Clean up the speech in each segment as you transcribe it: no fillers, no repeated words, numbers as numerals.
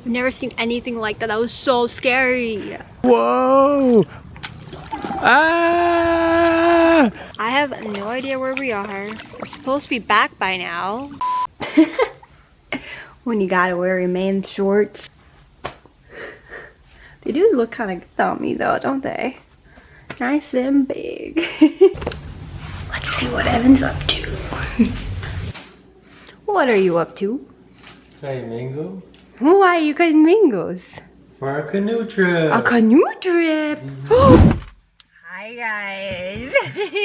I've never seen anything like that. That was so scary. Whoa! Ah! I have no idea where we are. We're supposed to be back by now. When you gotta wear your man's shorts. They do look kind of good on me though, don't they? Nice and big. Let's see what Evan's up to. What are you up to? Try mango? Why are you cutting mangoes? For our canoe trip. A canoe trip! Hi guys!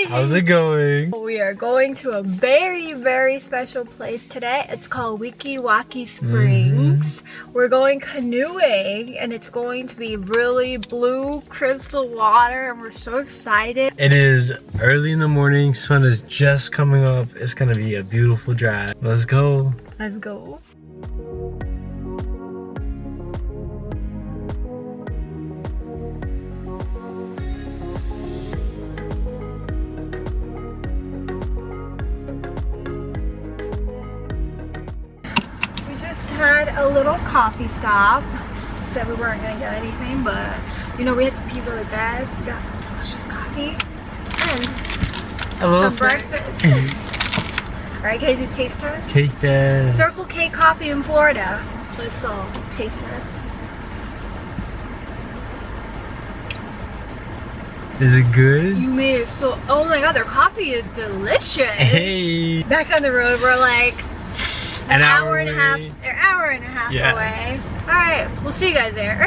How's it going? We are going to a very, very special place today. It's called Weeki Wachee Springs. We're going canoeing and it's going to be really blue crystal water and we're so excited. It is early in the morning, sun is just coming up. It's gonna be a beautiful drive. Let's go. Let's go. Had a little coffee stop. Said we weren't gonna get anything, but you know we had to pee really bad. So we got some delicious coffee and some breakfast. Alright, can you do taste test? Taste test. Circle K coffee in Florida. Let's go. Taste test. Is it good? You made it so. Oh my god, their coffee is delicious. Hey. Back on the road, we're like. An hour and a half yeah. away. Alright, we'll see you guys there.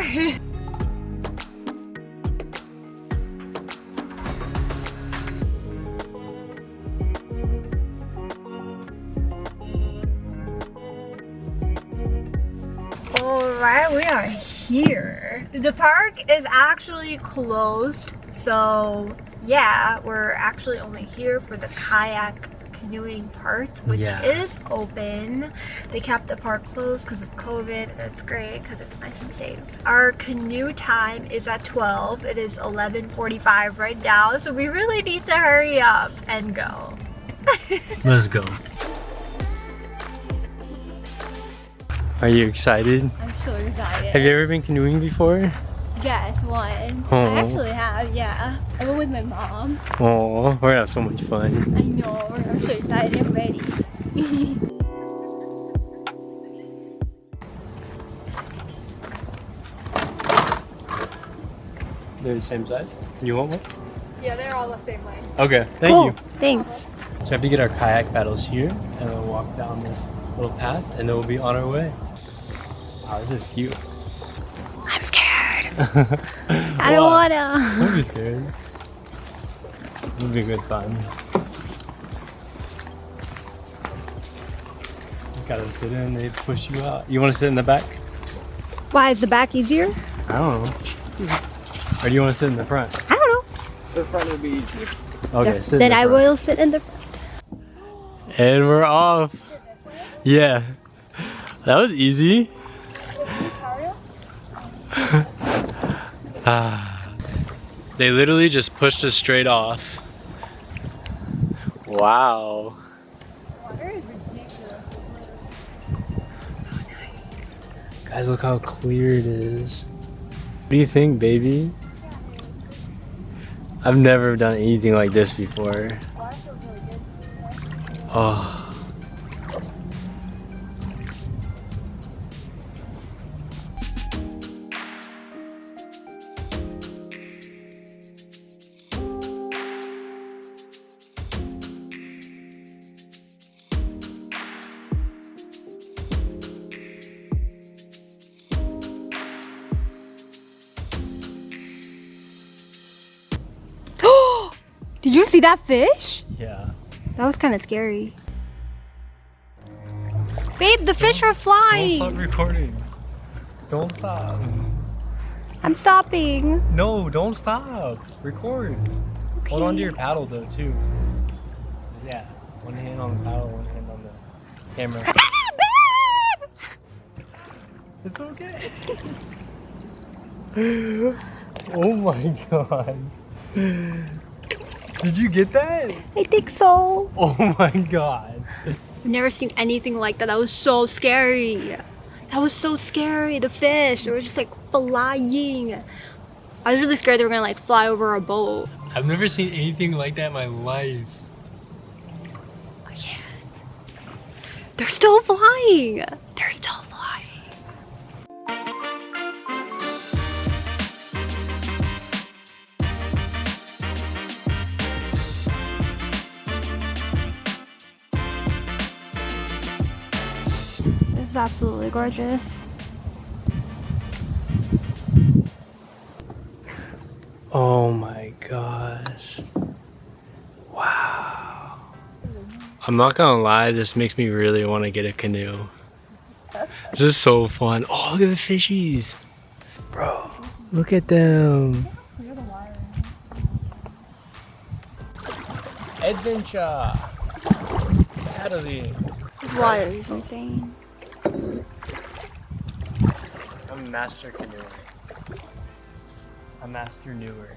Alright, we are here. The park is actually closed, so yeah, we're actually only here for the kayak canoeing part, which is open. They kept the park closed because of COVID. That's great because it's nice and safe. Our canoe time is at 12. It is 11:45 right now, so we really need to hurry up and go. Let's go. Are you excited? I'm so excited. Have you ever been canoeing before? Yes, once. Oh. I actually have, yeah. I went with my mom. Oh, we're gonna have so much fun. I know, I'm so excited and ready. They're the same size? You want one? Yeah, they're all the same way. Okay, thank you. Thanks. So we have to get our kayak paddles here and then walk down this little path and then we'll be on our way. Wow, this is cute. I'm scared. I don't wanna. Don't be scared. It'll be a good time. Just gotta sit in, they push you out. You wanna sit in the back? Why, is the back easier? I don't know. Or do you wanna sit in the front? I don't know. The front would be easier. Okay, sit in then the I front. will sit in the front. And we're off. Yeah. That was easy. They literally just pushed us straight off. Wow. Water is ridiculous. So nice. Guys, look how clear it is. What do you think, baby? I've never done anything like this before. Water feels really good. Oh. Did you see that fish? Yeah. That was kind of scary. Babe, the fish are flying. Don't stop recording. Don't stop. I'm stopping. No, don't stop. Record. Okay. Hold on to your paddle though, too. Yeah. One hand on the paddle, one hand on the camera. It's okay. Oh my god. Did you get that? I think so. Oh my god. I've never seen anything like that. That was so scary. That was so scary. The fish, they were just like flying. I was really scared they were gonna like fly over a boat. I've never seen anything like that in my life. I can't. They're still flying. They're still flying. This is absolutely gorgeous. Oh my gosh. Wow. I'm not gonna lie, this makes me really want to get a canoe. This is so fun. Oh, look at the fishies. Bro, look at them. Adventure. Paddling. This water is insane. I'm a master canoeer. A master newer.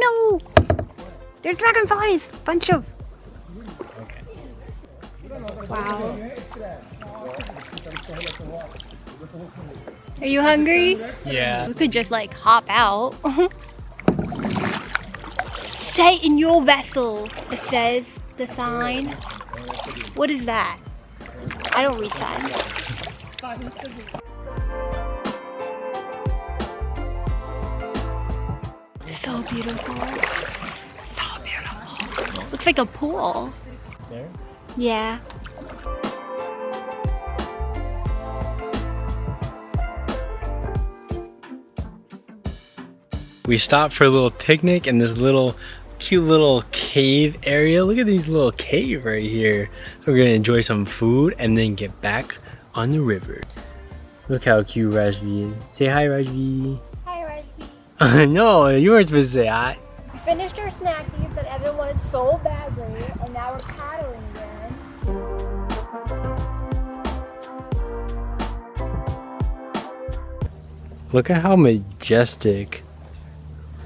No. There's dragonflies. Bunch of. Okay. Wow. Are you hungry? Yeah. We could just like hop out. Stay in your vessel. It says the sign. What is that? I don't read signs. So beautiful. So beautiful. Looks like a pool. There? Yeah. We stopped for a little picnic in this little cute little cave area. Look at these little cave right here. So we're gonna enjoy some food and then get back on the river. Look how cute Rajvi is. Say hi, Rajvi. Hi, Rajvi. No, you weren't supposed to say hi. We finished our snackies that Evan wanted so badly, and now we're paddling again. Look at how majestic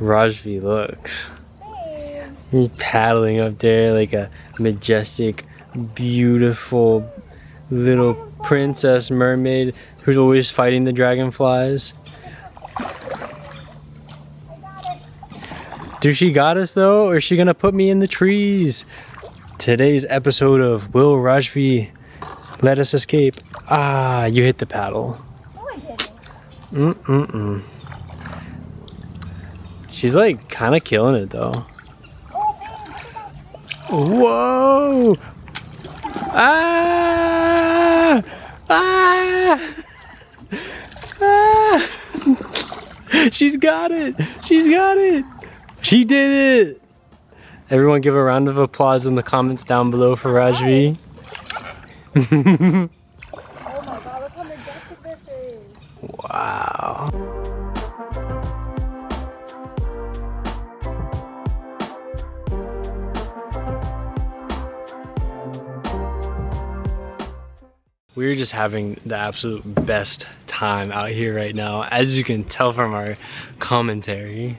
Rajvi looks. Hey. He's paddling up there like a majestic, beautiful little princess mermaid who's always fighting the dragonflies. Dude, she got us though, or is she gonna put me in the trees? Today's episode of Will Rajvi Let Us Escape. Ah, you hit the paddle. No, I didn't. She's like kind of killing it though. Oh, Whoa! Ah! Ah! Ah! She's got it! She's got it! She did it! Everyone give a round of applause in the comments down below for Rajvi. oh my god, look how majestic this is. Wow. We're just having the absolute best time out here right now, as you can tell from our commentary.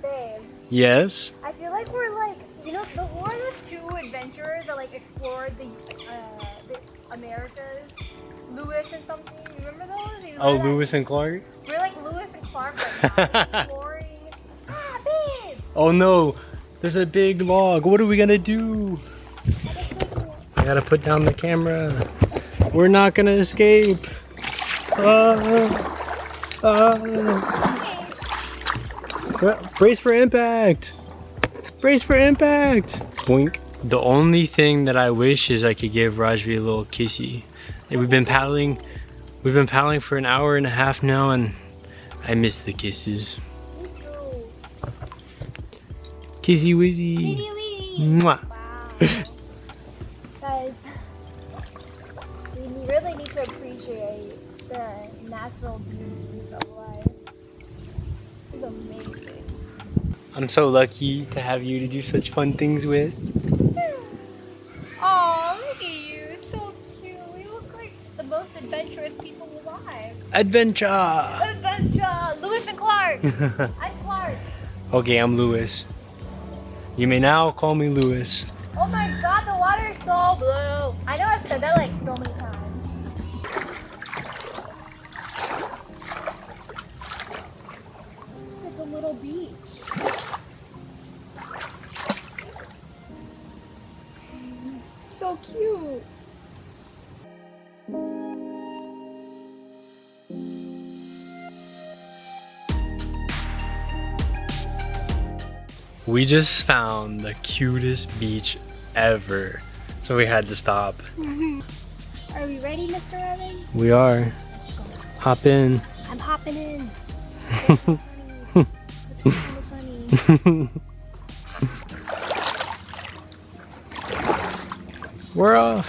Babe, Yes? I feel like we're like, you know, the one of those two adventurers that like explored the Americas, Lewis and something. You remember those? You Oh, remember that? Lewis and Clark? We're like Lewis and Clark right now, exploring. Ah, babe! Oh no, there's a big log. What are we gonna do? I gotta put down the camera. We're not gonna escape. Brace for impact. Brace for impact. Boink. The only thing that I wish is I could give Rajvi a little kissy. And we've been paddling for an hour and a half now, and I miss the kisses. Kissy wizzy. Kissy wizzy. Mwah. Wow. Guys, we really need to appreciate the natural beauties of life. It's amazing. I'm so lucky to have you to do such fun things with. Oh, look at you. It's so cute. We look like the most adventurous people alive. Adventure! Adventure! Lewis and Clark! I'm Clark. Okay, I'm Lewis. You may now call me Lewis. Oh my god, the water is so blue. I know I've said that like so many times. It's a little beach. So cute. We just found the cutest beach ever, so we had to stop. Are we ready, Mr. Evans? We are. Hop in. I'm hopping in. It's so funny. We're off.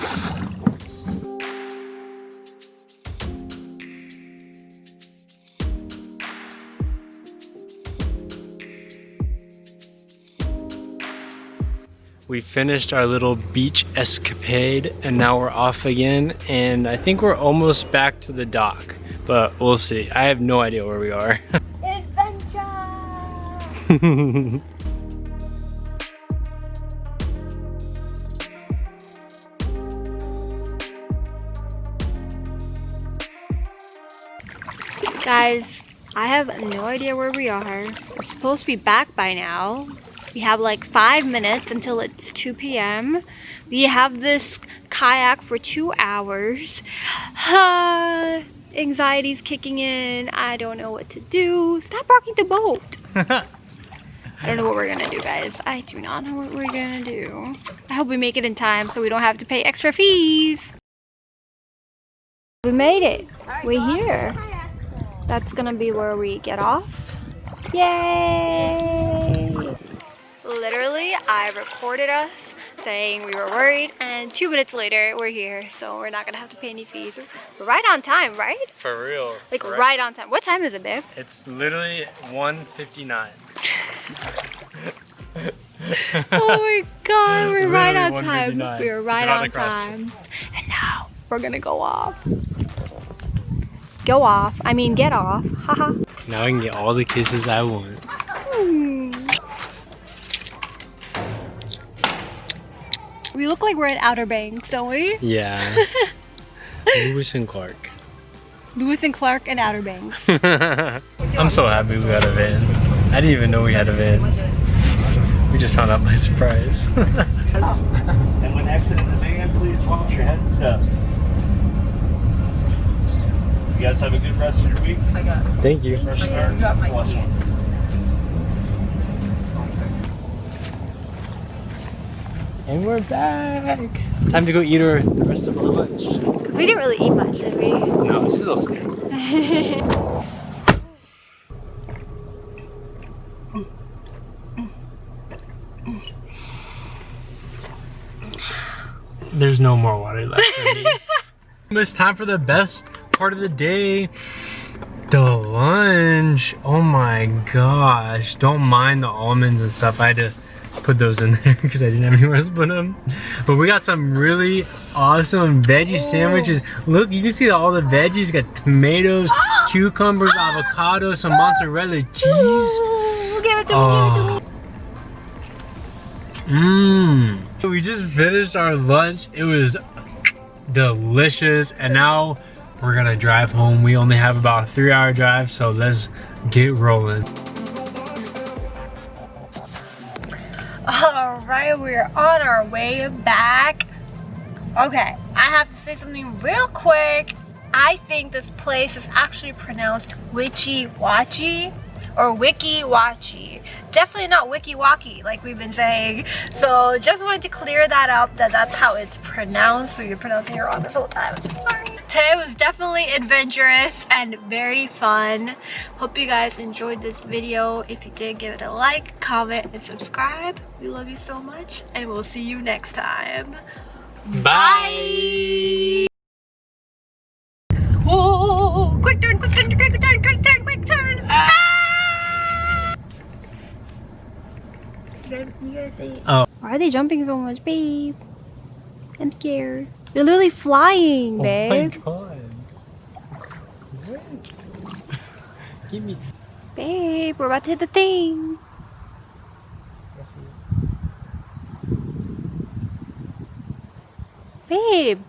We finished our little beach escapade and now we're off again, and I think we're almost back to the dock, but we'll see. I have no idea where we are. Adventure! Guys, I have no idea where we are. We're supposed to be back by now. We have like 5 minutes until it's 2 p.m. We have this kayak for 2 hours. Anxiety's kicking in. I don't know what to do. Stop rocking the boat. I don't know what we're gonna do, guys. I do not know what we're gonna do. I hope we make it in time so we don't have to pay extra fees. We made it. We're here. That's gonna be where we get off. Yay! Literally, I recorded us saying we were worried, and 2 minutes later, we're here. So we're not gonna have to pay any fees. We're right on time, right? For real. Like right on time. What time is it, babe? It's literally 1:59. Oh my god, we're right on time. 1:59. We were right Draw on the cross. time. And now we're gonna go off. Go off. I mean, get off. Haha. Now I can get all the kisses I want. We look like we're at Outer Banks, don't we? Yeah. Lewis and Clark. Lewis and Clark and Outer Banks. I'm so happy we got a van. I didn't even know we had a van. We just found out by surprise. And when exiting the van, please watch your head and step. You guys have a good rest of your week. Thank you. Fresh start. Bless you. And we're back. Time to go eat the rest of our lunch. Because we didn't really eat much, did we? No, just a little snack. There's no more water left for me. It's time for the best part of the day. The lunch. Oh my gosh. Don't mind the almonds and stuff. I had to put those in there because I didn't have anywhere else to put them. But we got some really awesome veggie sandwiches. Look, you can see all the veggies. Got tomatoes, cucumbers, avocado, some mozzarella cheese. Ooh, give it to me, give it to me. Mmm. We just finished our lunch. It was delicious, and now we're gonna drive home. We only have about a 3-hour drive, so let's get rolling. Alright, we're on our way back. Okay, I have to say something real quick. I think this place is actually pronounced Weeki Wachee. or Weeki Wachee. Definitely not Weeki Wachee like we've been saying. So just wanted to clear that up, that that's how it's pronounced. We've been pronouncing it wrong this whole time. I'm so sorry. Today was definitely adventurous and very fun. Hope you guys enjoyed this video. If you did, give it a like, comment, and subscribe. We love you so much, and we'll see you next time. Bye. Oh, quick turn, quick turn, quick turn, quick turn, quick turn. Ah! You gotta say it. Oh. Why are they jumping so much, babe? I'm scared. They're literally flying, babe. Oh my god. Give me. Babe, we're about to hit the thing. Babe.